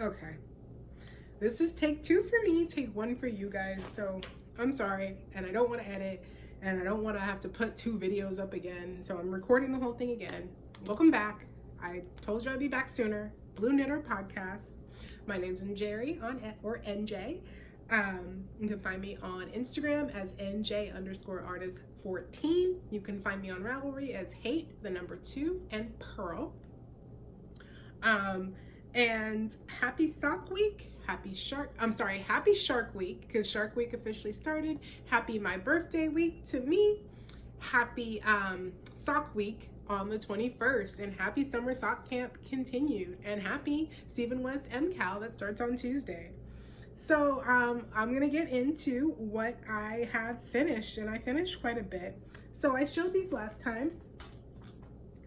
Okay. This is take 2 for me, take 1 for you guys. So I'm sorry, and I don't want to edit, and I don't want to have to put 2 videos up again. So I'm recording the whole thing again. Welcome back. I told you I'd be back sooner. Blue Knitter Podcast. My name's Njeri or NJ. You can find me on Instagram as NJ_artist14. You can find me on Ravelry as Hate, the number 2, and Pearl. And happy Sock Week. Happy Shark Week, because Shark Week officially started. Happy my birthday week to me. Happy Sock Week on the 21st, and happy Summer Sock Camp continued, and happy Stephen West MCAL that starts on Tuesday. So I'm gonna get into what I have finished, and I finished quite a bit. So I showed these last time.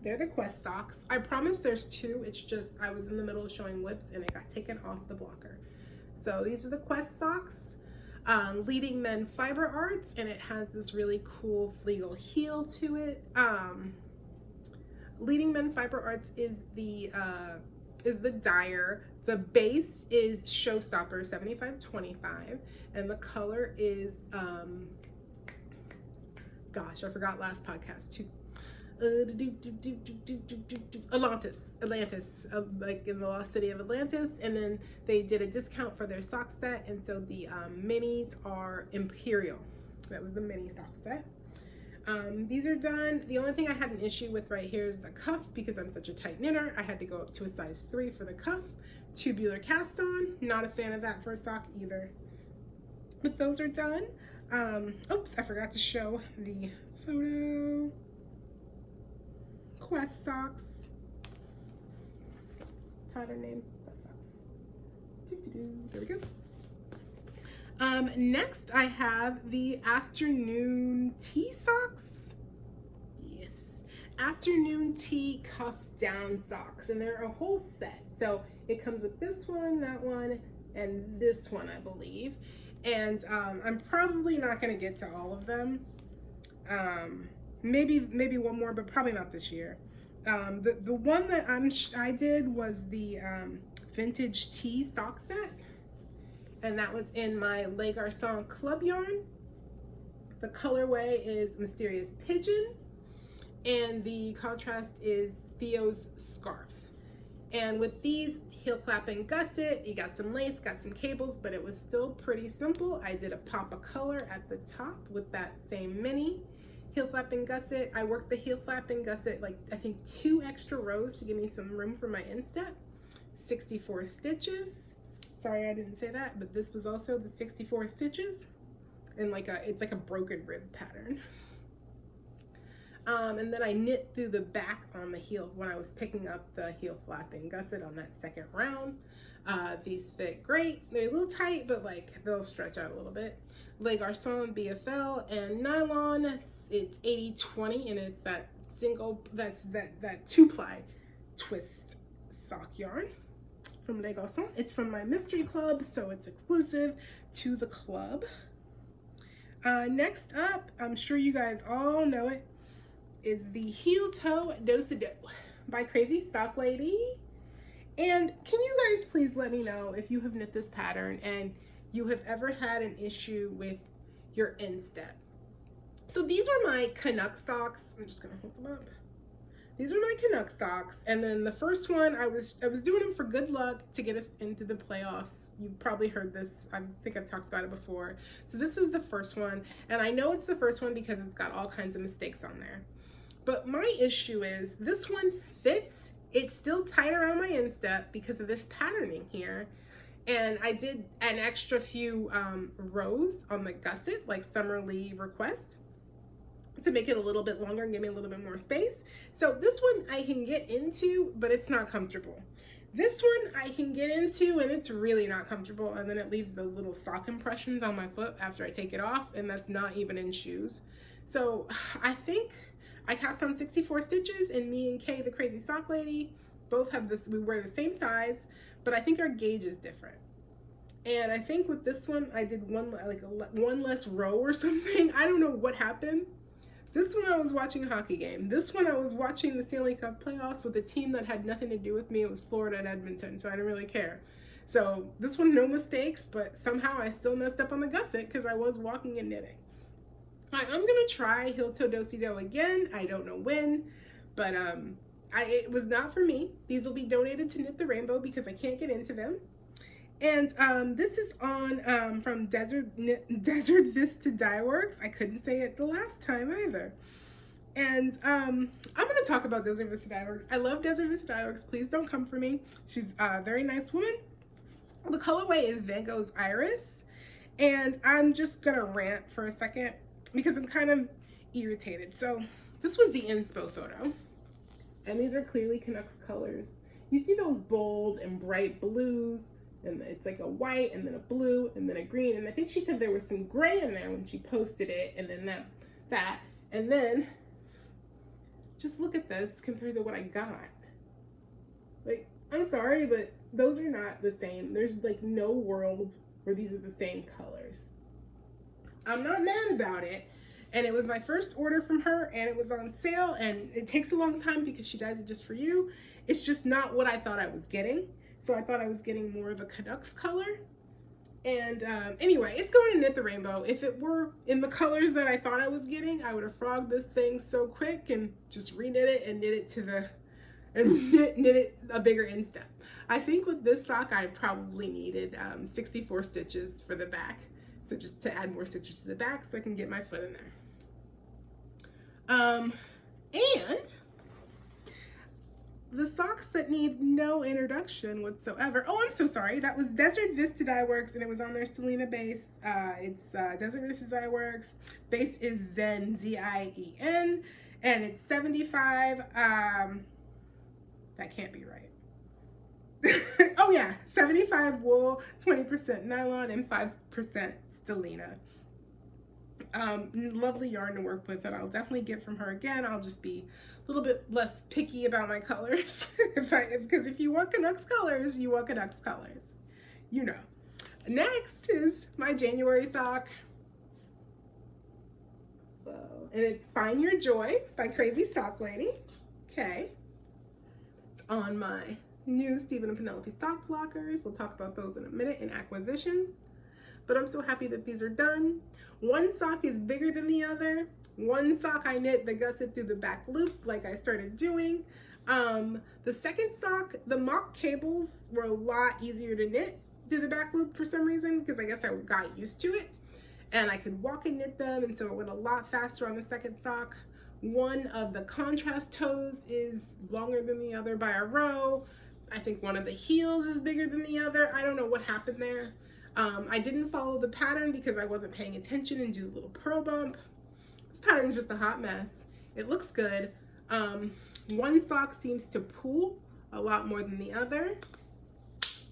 They're the Quest socks. I promise there's 2. It's just I was in the middle of showing WIPS and it got taken off the blocker. So these are the Quest socks. Leading Men Fiber Arts, and it has this really cool legal heel to it. Leading Men Fiber Arts is the dyer. The base is Showstopper 7525, and the color is gosh, I forgot last podcast too. Atlantis, like in the lost city of Atlantis, and then they did a discount for their sock set, and so the minis are Imperial. That was the mini sock set. These are done. The only thing I had an issue with right here is the cuff, because I'm such a tight knitter. I had to go up to a size 3 for the cuff. Tubular cast on. Not a fan of that for a sock either. But those are done. Oops, I forgot to show the photo. Quest socks. Pattern name Quest socks. There we go. Next I have the afternoon tea socks. Yes, afternoon tea cuff down socks, and they're a whole set. So it comes with this one, that one, and this one, I believe. And I'm probably not going to get to all of them. Maybe one more, but probably not this year. The one that I did was the vintage tea sock set, and that was in my Le Garçon club yarn. The colorway is Mysterious Pigeon, and the contrast is Theo's Scarf. And with these, heel clap and gusset, you got some lace, got some cables, but it was still pretty simple. I did a pop of color at the top with that same mini. Heel flap and gusset. I worked the heel flap and gusset like I think 2 extra rows to give me some room for my instep. 64 stitches. Sorry I didn't say that, but this was also the 64 stitches, and it's like a broken rib pattern. And then I knit through the back on the heel when I was picking up the heel flap and gusset on that second round. These fit great. They're a little tight, but like they'll stretch out a little bit. Le Garçon BFL and nylon. It's 80/20, and it's that single, that 2-ply twist sock yarn from Le Garçon. It's from my mystery club, so it's exclusive to the club. Next up, I'm sure you guys all know it, is the Heel Toe Do-Si-Do by Crazy Sock Lady. And can you guys please let me know if you have knit this pattern and you have ever had an issue with your instep. So these are my Canuck socks. I'm just gonna hold them up. These are my Canuck socks, and then the first one I was doing them for good luck to get us into the playoffs. You probably heard this. I think I've talked about it before. So this is the first one, and I know it's the first one because it's got all kinds of mistakes on there. But my issue is this one fits. It's still tight around my instep because of this patterning here. And I did an extra few rows on the gusset, like Summer Lee request, to make it a little bit longer and give me a little bit more space. So this one I can get into, but it's not comfortable. This one I can get into, and it's really not comfortable, and then it leaves those little sock impressions on my foot after I take it off, and that's not even in shoes. So I think I cast on 64 stitches, and me and Kay, the Crazy Sock Lady, both have this, we wear the same size, but I think our gauge is different. And I think with this one, I did one less row or something. I don't know what happened. This one I was watching a hockey game. This one I was watching the Stanley Cup playoffs with a team that had nothing to do with me. It was Florida and Edmonton, so I didn't really care. So this one, no mistakes, but somehow I still messed up on the gusset because I was walking and knitting. I'm gonna try heel toe do-si-do again. I don't know when, but it was not for me. These will be donated to Knit the Rainbow because I can't get into them. And this is on from Desert Vista Dye Works. I couldn't say it the last time either. And I'm going to talk about Desert Vista Dye Works. I love Desert Vista Dye Works. Please don't come for me. She's a very nice woman. The colorway is Van Gogh's Iris. And I'm just going to rant for a second because I'm kind of irritated. So this was the inspo photo. And these are clearly Canucks colors. You see those bold and bright blues, and it's like a white and then a blue and then a green. And I think she said there was some gray in there when she posted it, and then that. And then just look at this compared to what I got. Like, I'm sorry, but those are not the same. There's like no world where these are the same colors. I'm not mad about it. And it was my first order from her, and it was on sale, and it takes a long time because she dyes it just for you. It's just not what I thought I was getting. So I thought I was getting more of a Canucks color. And anyway, it's going to Knit the Rainbow. If it were in the colors that I thought I was getting, I would have frogged this thing so quick and just reknit it and knit it to the, and knit it a bigger instep. I think with this sock, I probably needed 64 stitches for the back. So just to add more stitches to the back so I can get my foot in there. And the socks that need no introduction whatsoever. Oh, I'm so sorry. That was Desert Vista Dye Works, and it was on their Selena base. It's Desert Vista Dye Works. Base is Zen, Z-I-E-N, and it's 75. That can't be right. Oh yeah, 75 wool, 20% nylon, and 5% Selena. Lovely yarn to work with that I'll definitely get from her again. I'll just be a little bit less picky about my colors because if you want Canucks colors, you want Canucks colors. You know. Next is my January sock. So, and it's Find Your Joy by Crazy Sock Lady. Okay. It's on my new Stephen and Penelope sock blockers. We'll talk about those in a minute in acquisitions. But I'm so happy that these are done. One sock is bigger than the other. One sock I knit the gusset through the back loop like I started doing. The second sock, the mock cables were a lot easier to knit through the back loop for some reason because I guess I got used to it. And I could walk and knit them, and so it went a lot faster on the second sock. One of the contrast toes is longer than the other by a row. I think one of the heels is bigger than the other. I don't know what happened there. I didn't follow the pattern because I wasn't paying attention and do a little purl bump. This pattern is just a hot mess. It looks good. One sock seems to pull a lot more than the other,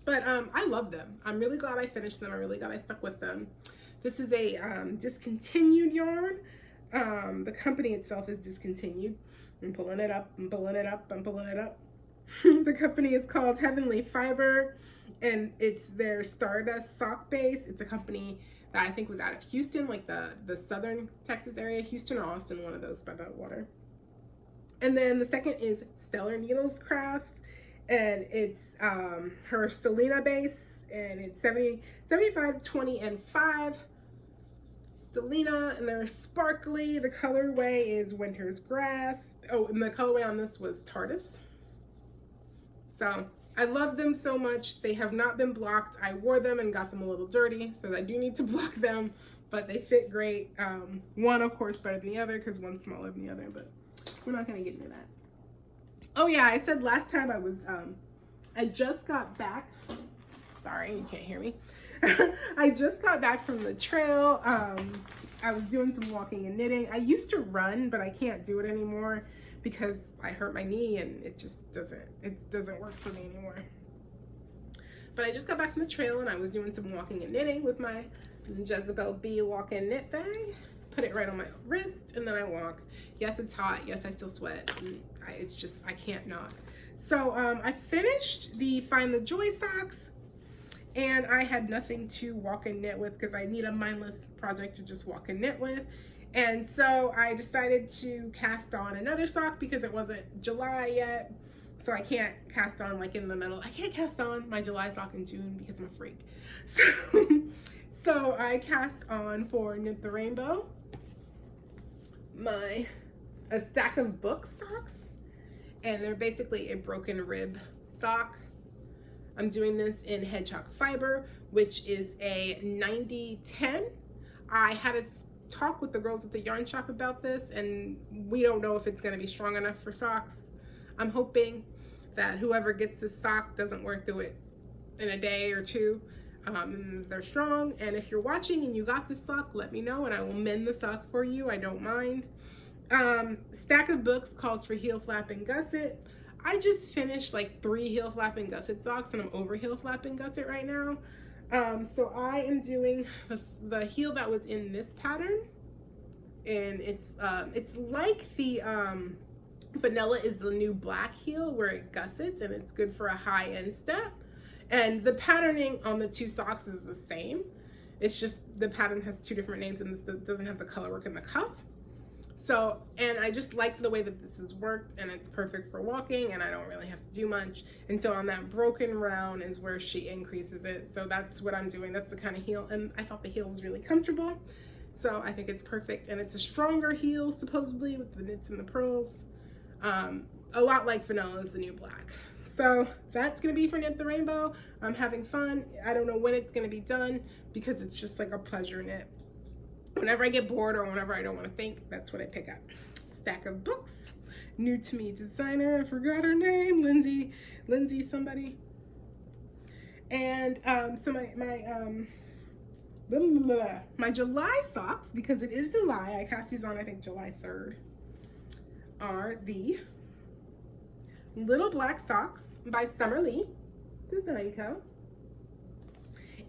but I love them. I'm really glad I finished them. I'm really glad I stuck with them. This is a discontinued yarn. The company itself is discontinued. I'm pulling it up, I'm pulling it up, I'm pulling it up. The company is called Heavenly Fiber, and it's their Stardust Sock base. It's a company that I think was out of Houston, like the southern Texas area, Houston or Austin, one of those by the water. And then the second is Stellar Needles Crafts, and it's her Selena base, and it's 75, 20, and 5. Selena, and they're sparkly. The colorway is Winter's Grass. Oh, and the colorway on this was Stardust. So I love them so much. They have not been blocked. I wore them and got them a little dirty, so I do need to block them, but they fit great. One, of course, better than the other because one's smaller than the other, but we're not going to get into that. Oh yeah, I said last time I was, I just got back. Sorry, you can't hear me. I just got back from the trail. I was doing some walking and knitting. I used to run, but I can't do it anymore because I hurt my knee and it just doesn't work for me anymore. But I just got back from the trail and I was doing some walking and knitting with my Jezebel B walk and knit bag. Put it right on my wrist and then I walk. Yes, it's hot. Yes, I still sweat. It's just, I can't not. So I finished the Find the Joy socks, and I had nothing to walk and knit with because I need a mindless project to just walk and knit with. And so I decided to cast on another sock because it wasn't July yet. So I can't cast on like in the middle. I can't cast on my July sock in June because I'm a freak. So I cast on for Knit the Rainbow a stack of book socks, and they're basically a broken rib sock. I'm doing this in Hedgehog Fiber, which is a 90-10. I had a talk with the girls at the yarn shop about this, and we don't know if it's going to be strong enough for socks. I'm hoping that whoever gets this sock doesn't wear through it in a day or two. They're strong, and if you're watching and you got this sock, let me know and I will mend the sock for you. I don't mind. Stack of books calls for heel flap and gusset. I just finished like 3 heel flap and gusset socks, and I'm over heel flap and gusset right now. So I am doing the heel that was in this pattern, and it's like the vanilla is the new black heel where it gussets, and it's good for a high-end step. And the patterning on the 2 socks is the same. It's just the pattern has 2 different names, and this doesn't have the color work in the cuff. So, and I just like the way that this has worked, and it's perfect for walking, and I don't really have to do much. And so on that broken round is where she increases it. So that's what I'm doing. That's the kind of heel, and I thought the heel was really comfortable. So I think it's perfect, and it's a stronger heel, supposedly, with the knits and the pearls. A lot like vanilla is the new black. So that's gonna be for Knit the Rainbow. I'm having fun. I don't know when it's gonna be done because it's just like a pleasure knit. Whenever I get bored or whenever I don't want to think, that's what I pick up. Stack of books. New to me designer. I forgot her name. Lindsay somebody. And so my July socks, because it is July, I cast these on I think July 3rd, are the Little Black Socks by Summer Lee Design Co.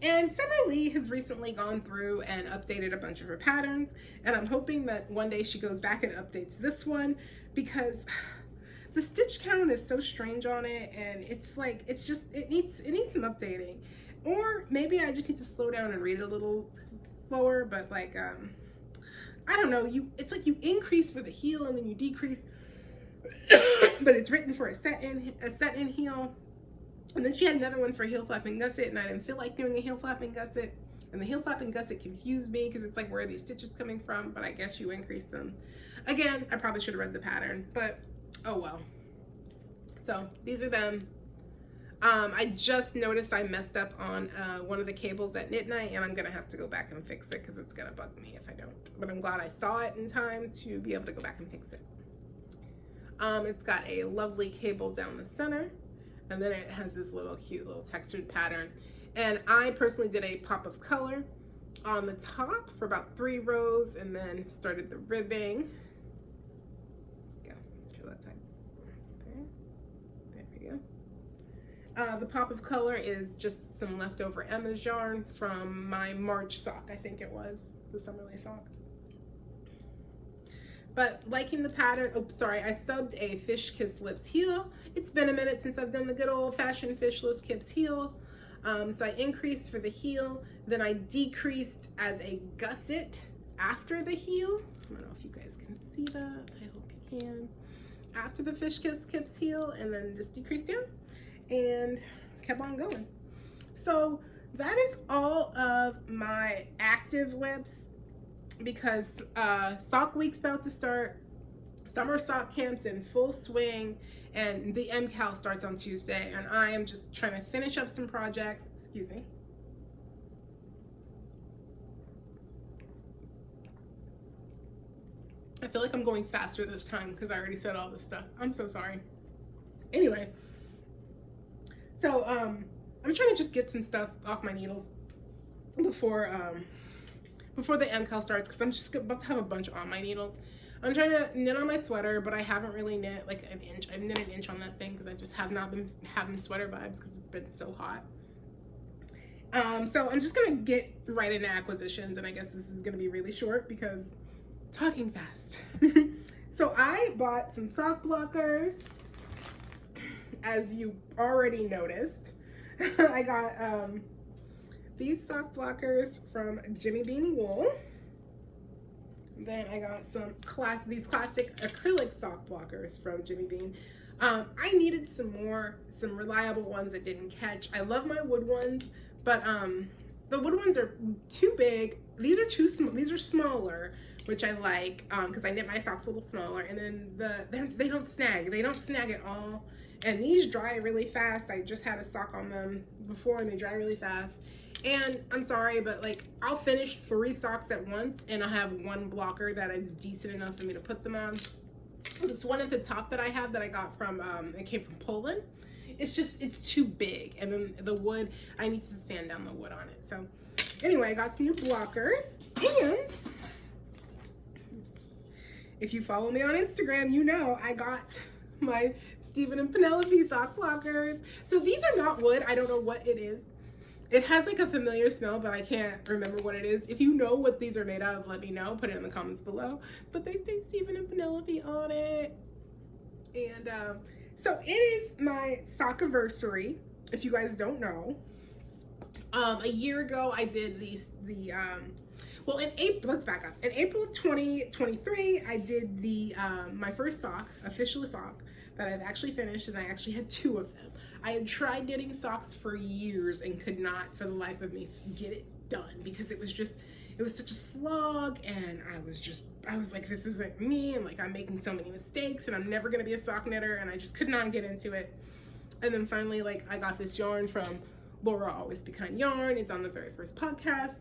And Summer Lee has recently gone through and updated a bunch of her patterns, and I'm hoping that one day she goes back and updates this one, because the stitch count is so strange on it, and it's like it needs some updating. Or maybe I just need to slow down and read it a little slower, but like I don't know, it's like you increase for the heel and then you decrease, but it's written for a set in heel. And then she had another one for heel flap and gusset, and I didn't feel like doing a heel flap and gusset. And the heel flap and gusset confused me because it's like, where are these stitches coming from? But I guess you increase them. Again, I probably should have read the pattern, but oh well. So these are them. I just noticed I messed up on one of the cables at Knit Night, and I'm gonna have to go back and fix it because it's gonna bug me if I don't. But I'm glad I saw it in time to be able to go back and fix it. It's got a lovely cable down the center, and then it has this little cute little textured pattern. And I personally did a pop of color on the top for about 3 rows, and then started the ribbing. Yeah, show that side. There we go. The pop of color is just some leftover Emma's yarn from my March sock, I think it was, the Summer Lee sock. But liking the pattern. Oh, sorry, I subbed a Fish Kiss Lips heel. It's been a minute since I've done the good old-fashioned Fish Kiss heel. So I increased for the heel, then I decreased as a gusset after the heel. I don't know if you guys can see that. I hope you can. After the Fish Kiss heel, and then just decreased down, and kept on going. So that is all of my active WIPs, because sock week's about to start. Summer sock camp's in full swing, and the MCAL starts on Tuesday, and I am just trying to finish up some projects. Excuse me. I feel like I'm going faster this time because I already said all this stuff. I'm so sorry. Anyway, so I'm trying to just get some stuff off my needles before the MCAL starts, because I'm just about to have a bunch on my needles. I'm trying to knit on my sweater, but I haven't really knit like an inch. I've knit an inch on that thing because I just have not been having sweater vibes because it's been so hot. So I'm just gonna get right into acquisitions, and I guess this is gonna be really short because talking fast. So I bought some sock blockers, as you already noticed. I got these sock blockers from Jimmy Bean Wool. Then I got some these classic acrylic sock blockers from Jimmy Bean. I needed some reliable ones that didn't catch. I love my wood ones, but the wood ones are too big. These are too small. These are smaller, which I like because I knit my socks a little smaller. And then they don't snag. They don't snag at all. And these dry really fast. I just had a sock on them before, and they dry really fast. And I'm sorry, but like I'll finish 3 socks at once, and I'll have one blocker that is decent enough for me to put them on. It's one at the top that I have that I got from, it came from Poland. It's too big. And then the wood, I need to sand down the wood on it. So anyway, I got some new blockers. And if you follow me on Instagram, you know I got my Stephen and Penelope sock blockers. So these are not wood. I don't know what it is. It has like a familiar smell, but I can't remember what it is. If you know what these are made out of, let me know. Put it in the comments below. But they say Stephen and Penelope on it. And so it is my sock anniversary, if you guys don't know. A year ago, I did well, in April, let's back up. In April of 2023, I did my first sock, official sock, that I've actually finished, and I actually had 2 of them. I had tried knitting socks for years and could not, for the life of me, get it done because it was such a slog, and I was like, this isn't me, and like I'm making so many mistakes, and I'm never gonna be a sock knitter, and I just could not get into it. And then finally, like, I got this yarn from Laura Always Be Kind Yarn. It's on the very first podcast.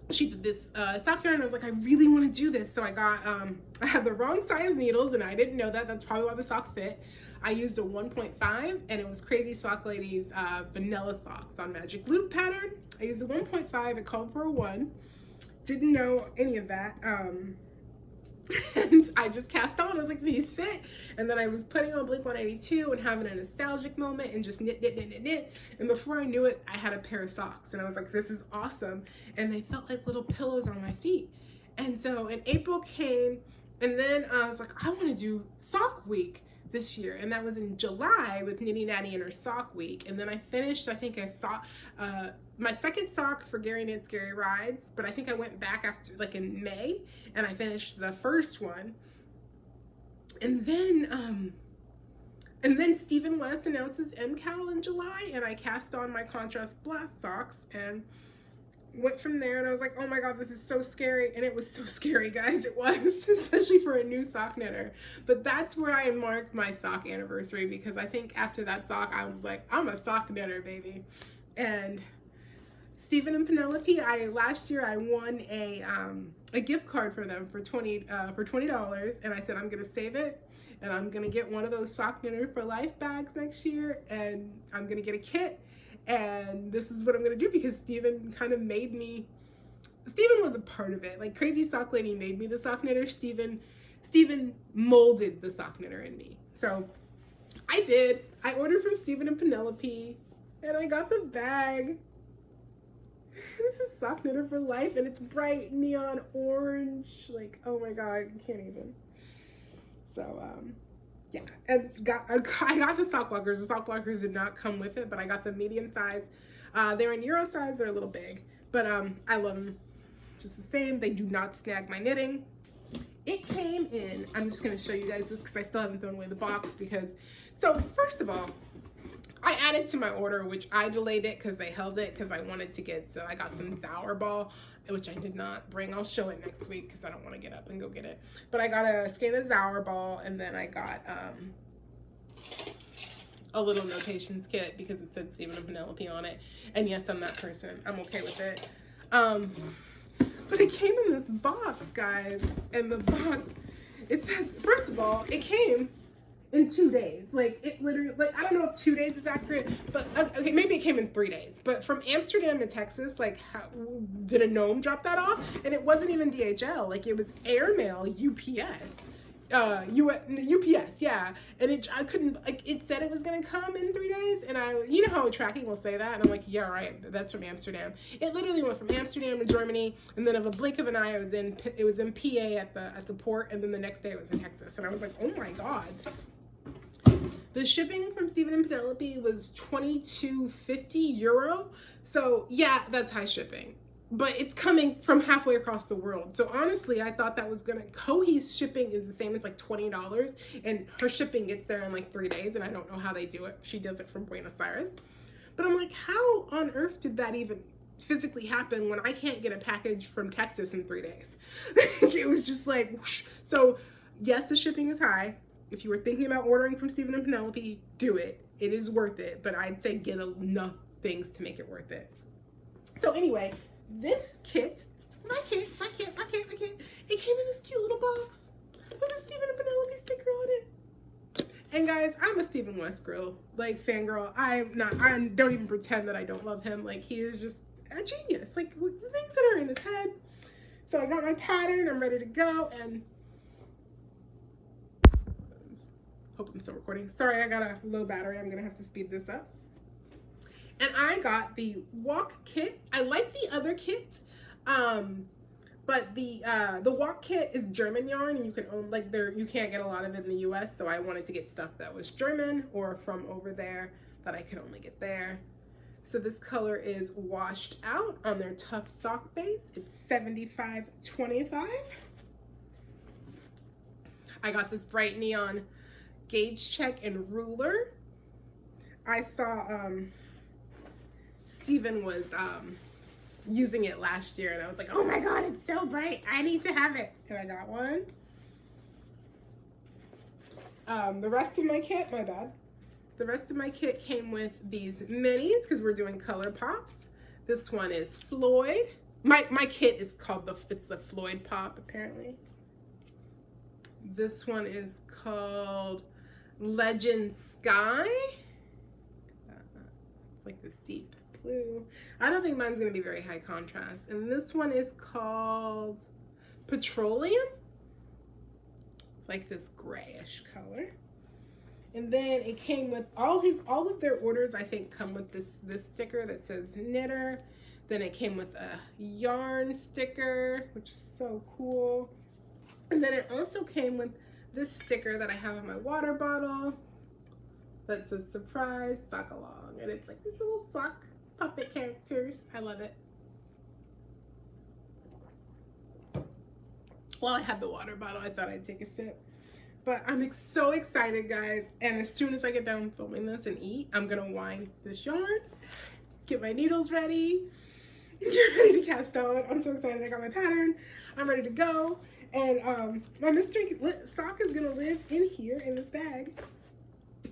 She did this sock yarn, and I was like, I really want to do this. So I got, I had the wrong size needles, and I didn't know that. That's probably why the sock fit. I used a 1.5, and it was Crazy Sock Lady's vanilla socks on Magic Loop pattern. I used a 1.5, it called for a 1. Didn't know any of that. And I just cast on, I was like, these fit. And then I was putting on Blink 182 and having a nostalgic moment and just knit. And before I knew it, I had a pair of socks, and I was like, this is awesome. And they felt like little pillows on my feet. And so in April came, and then I was like, I want to do sock week this year, and that was in July with Nitty Natty and her sock week. And then I finished, I think I saw my second sock for Gary Knit Scary Rides, but I think I went back after, like in May, and I finished the first one. And then Stephen West announces MCAL in July, and I cast on my contrast blast socks and went from there. And I was like, oh my god, this is so scary. And it was so scary, guys. It was, especially for a new sock knitter. But that's where I marked my sock anniversary, because I think after that sock, I was like, I'm a sock knitter, baby. And Stephen and Penelope, last year I won a gift card for them for $20, and I said I'm gonna save it, and I'm gonna get one of those Sock Knitter for Life bags next year, and I'm gonna get a kit. And this is what I'm gonna do, because Stephen kind of made me. Stephen was a part of it. Like, Crazy Sock Lady made me the sock knitter. Stephen molded the sock knitter in me. So I did. I ordered from Stephen and Penelope, and I got the bag. This is Sock Knitter for Life, and it's bright neon orange. Like, oh my god, I can't even. So yeah, and I got the sock blockers. The sock blockers did not come with it, but I got the medium size. They're in Euro size. They're a little big, but I love them just the same. They do not snag my knitting. It came in, I'm just going to show you guys this because I still haven't thrown away the box, so first of all, I added to my order, which I delayed it because they held it because I wanted to get, so I got some Sour Ball, which I did not bring. I'll show it next week because I don't want to get up and go get it. But I got a skein of Sour Ball, and then I got a little notations kit because it said Stephen and Penelope on it. And yes, I'm that person. I'm okay with it. But it came in this box, guys. And the box, it says, first of all, it came in 2 days. Like, it literally, like, I don't know if 2 days is accurate, but okay, maybe it came in 3 days. But from Amsterdam to Texas, like, how did a gnome drop that off? And it wasn't even DHL. Like, it was airmail, UPS. UPS, yeah. And I couldn't, like, it said it was gonna come in 3 days, and you know how tracking will say that, and I'm like, yeah, right, that's from Amsterdam. It literally went from Amsterdam to Germany, and then of a blink of an eye, it was in PA at the port, and then the next day it was in Texas, and I was like, oh my god. The shipping from Stephen and Penelope was €22.50. So yeah, that's high shipping. but it's coming from halfway across the world. So honestly, I thought that was gonna, Kohi's shipping is the same as like $20, and her shipping gets there in like 3 days, and I don't know how they do it. She does it from Buenos Aires. But I'm like, how on earth did that even physically happen when I can't get a package from Texas in 3 days? It was just like, whoosh. So yes, the shipping is high. If you were thinking about ordering from Stephen and Penelope, do it. It is worth it, but I'd say get enough things to make it worth it. So anyway, this kit, my kit, it came in this cute little box with a Stephen and Penelope sticker on it. And guys, I'm a Stephen West girl, like fangirl. I don't even pretend that I don't love him. Like, he is just a genius. Like, the things that are in his head. So I got my pattern, I'm ready to go, and hope I'm still recording. Sorry, I got a low battery. I'm gonna have to speed this up. And I got the walk kit. I like the other kit, but the walk kit is German yarn, and you can own, like, you can't get a lot of it in the US, so I wanted to get stuff that was German or from over there that I could only get there. So this color is Washed Out on their Tough Sock base. It's 75/25. I got this bright neon gauge check and ruler. I saw Stephen was using it last year, and I was like, oh my god, it's so bright, I need to have it, and I got one. The rest of my kit, the rest of my kit came with these minis because we're doing color pops. This one is Floyd. My kit is called it's the Floyd pop, apparently. This one is called Legend Sky. It's like this deep blue. I don't think mine's gonna be very high contrast. And this one is called Petroleum. It's like this grayish color. And then it came with all of their orders, I think, come with this sticker that says knitter. Then it came with a yarn sticker, which is so cool. And then it also came with this sticker that I have on my water bottle that says surprise sock along. And it's like these little sock puppet characters. I love it. While I had the water bottle, I thought I'd take a sip. But I'm so excited, guys. And as soon as I get done filming this and eat, I'm gonna wind this yarn, get my needles ready, get ready to cast on. I'm so excited. I got my pattern. I'm ready to go. And my mystery sock is gonna live in here in this bag.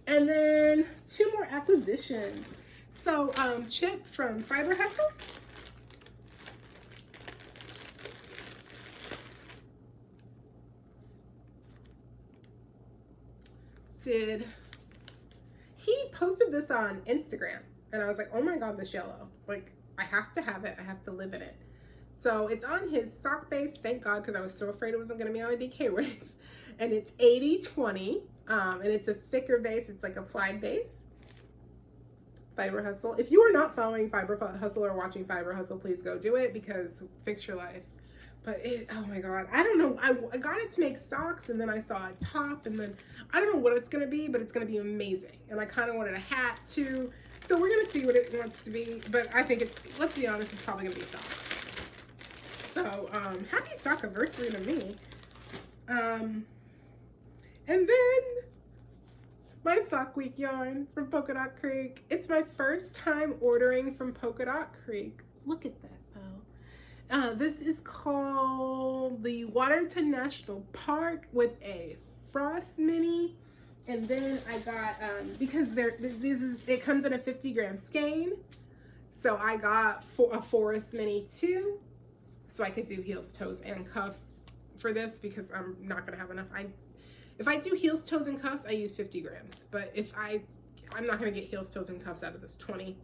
And then 2 more acquisitions. So Chip from Fiber Hustle. He posted this on Instagram, and I was like, oh my god, this yellow, like, I have to have it, I have to live in it. So it's on his sock base, thank god, because I was so afraid it wasn't going to be on a DK Wicks. And it's 80/20, and it's a thicker base, it's like a applied base. Fiber Hustle. If you are not following Fiber Hustle or watching Fiber Hustle, please go do it, because fix your life. But oh my god, I don't know. I got it to make socks, and then I saw a top, and then I don't know what it's gonna be, but it's gonna be amazing. And I kind of wanted a hat too, so we're gonna see what it wants to be. But I think let's be honest, it's probably gonna be socks. So happy sock anniversary to me. And then my sock week yarn from Polka Dot Creek. It's my first time ordering from Polka Dot Creek. Look at that. This is called the Waterton National Park with a frost mini. And then I got, because it comes in a 50-gram skein. So I got a forest mini too. So I could do heels, toes, and cuffs for this, because I'm not gonna have enough. If I do heels, toes, and cuffs, I use 50 grams. But I'm not gonna get heels, toes, and cuffs out of this 20.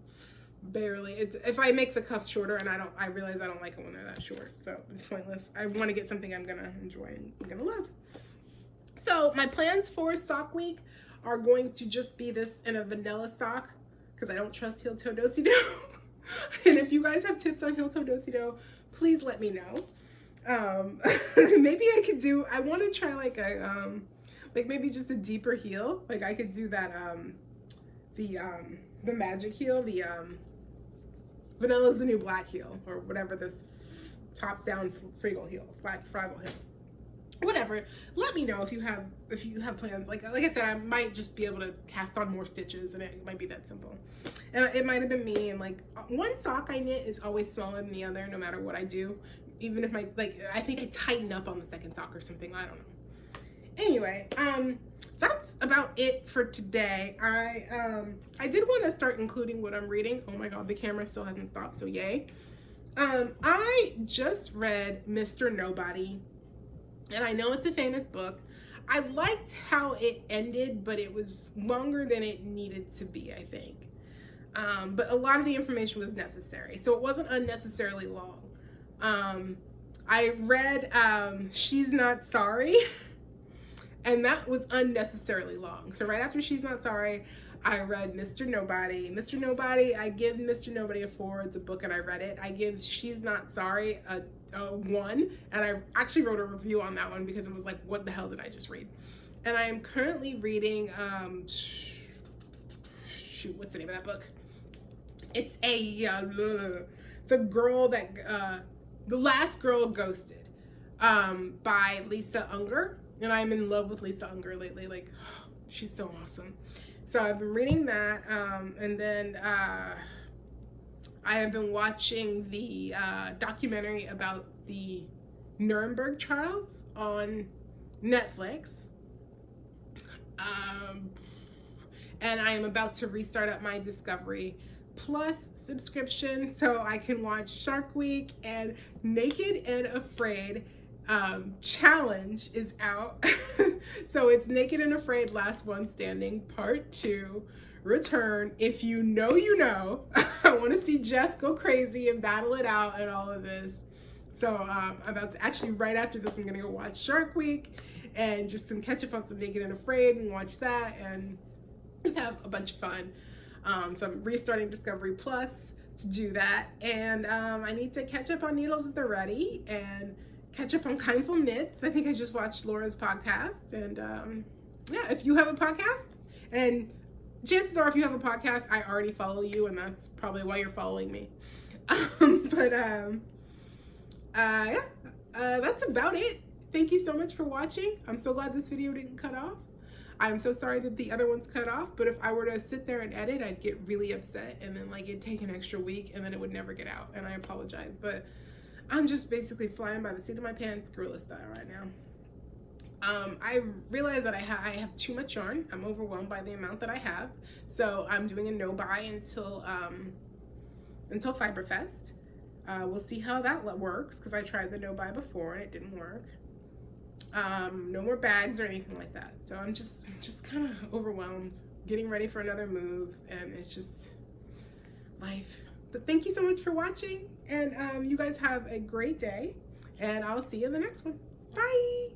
Barely. If I make the cuff shorter, and I realize I don't like it when they're that short, so it's pointless. I want to get something I'm gonna enjoy and I'm gonna love. So my plans for sock week are going to just be this in a vanilla sock, because I don't trust heel toe do-si-do. And if you guys have tips on heel toe do-si-do, please let me know. Maybe I want to try like a like maybe just a deeper heel. Like I could do that the magic heel, Vanilla's the new black heel, or whatever this top-down Fraggle heel, Fraggle heel. Whatever. Let me know if you have plans. Like I said, I might just be able to cast on more stitches, and it might be that simple. And it might have been me. And like one sock I knit is always smaller than the other, no matter what I do. Even if I think I tighten up on the second sock or something. I don't know. Anyway, that's about it for today. I did want to start including what I'm reading. Oh my god, the camera still hasn't stopped, so yay. I just read Mr. Nobody, and I know it's a famous book. I liked how it ended, but it was longer than it needed to be, I think. But a lot of the information was necessary, so it wasn't unnecessarily long. I read She's Not Sorry, and that was unnecessarily long. So right after She's Not Sorry, I read Mr. Nobody. Mr. Nobody, I give Mr. Nobody a 4. It's a book and I read it. I give She's Not Sorry a 1, and I actually wrote a review on that one because it was like, what the hell did I just read? And I am currently reading, shoot, what's the name of that book? It's The Girl That, The Last Girl Ghosted, by Lisa Unger. And I'm in love with Lisa Unger lately. Like, she's so awesome. So I've been reading that, and then I have been watching the documentary about the Nuremberg trials on Netflix. And I am about to restart up my Discovery Plus subscription so I can watch Shark Week, and Naked and Afraid challenge is out. So it's Naked and Afraid Last One Standing Part 2 return. If you know, you know. I want to see Jeff go crazy and battle it out and all of this. So I'm about to, actually right after this, I'm going to go watch Shark Week and just catch up on some Naked and Afraid and watch that and just have a bunch of fun. So I'm restarting Discovery Plus to do that, and I need to catch up on Needles at the Ready and catch up on Kindful Knits. I think I just watched Laura's podcast, and yeah, if you have a podcast, and chances are if you have a podcast, I already follow you, and that's probably why you're following me. Yeah, that's about it. Thank you so much for watching. I'm so glad this video didn't cut off. I'm so sorry that the other ones cut off, but if I were to sit there and edit, I'd get really upset, and then like it'd take an extra week, and then it would never get out, and I apologize, but I'm just basically flying by the seat of my pants, guerrilla style right now. I realize that I have too much yarn. I'm overwhelmed by the amount that I have, so I'm doing a no buy until Fiberfest. We'll see how that works, because I tried the no buy before and it didn't work. No more bags or anything like that. So I'm just kind of overwhelmed, getting ready for another move, and it's just life. But thank you so much for watching, and you guys have a great day, and I'll see you in the next one. Bye!